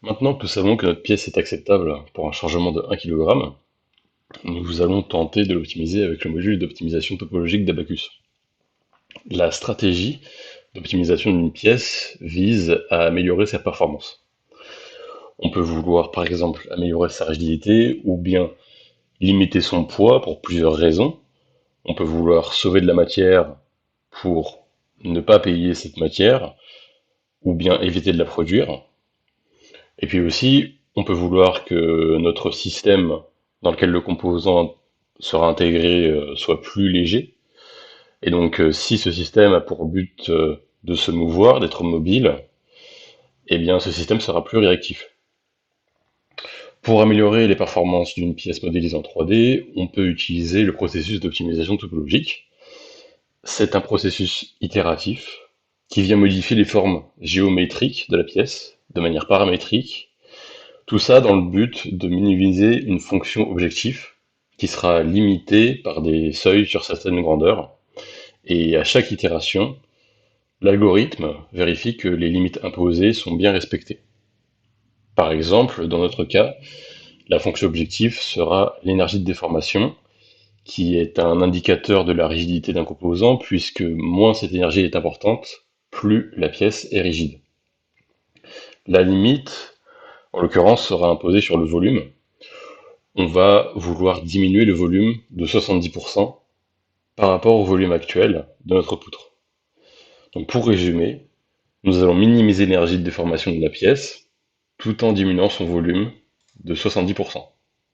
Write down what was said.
Maintenant que nous savons que notre pièce est acceptable pour un chargement de 1 kg, nous allons tenter de l'optimiser avec le module d'optimisation topologique d'Abaqus. La stratégie d'optimisation d'une pièce vise à améliorer sa performance. On peut vouloir par exemple améliorer sa rigidité ou bien limiter son poids pour plusieurs raisons. On peut vouloir sauver de la matière pour ne pas payer cette matière ou bien éviter de la produire. Et puis aussi, on peut vouloir que notre système dans lequel le composant sera intégré soit plus léger. Et donc, si ce système a pour but de se mouvoir, d'être mobile, eh bien, ce système sera plus réactif. Pour améliorer les performances d'une pièce modélisée en 3D, on peut utiliser le processus d'optimisation topologique. C'est un processus itératif qui vient modifier les formes géométriques de la pièce de manière paramétrique. Tout ça dans le but de minimiser une fonction objectif qui sera limitée par des seuils sur certaines grandeurs. Et à chaque itération, l'algorithme vérifie que les limites imposées sont bien respectées. Par exemple, dans notre cas, la fonction objectif sera l'énergie de déformation, qui est un indicateur de la rigidité d'un composant, puisque moins cette énergie est importante, plus la pièce est rigide. La limite, en l'occurrence, sera imposée sur le volume. On va vouloir diminuer le volume de 70% par rapport au volume actuel de notre poutre. Donc pour résumer, nous allons minimiser l'énergie de déformation de la pièce tout en diminuant son volume de 70%.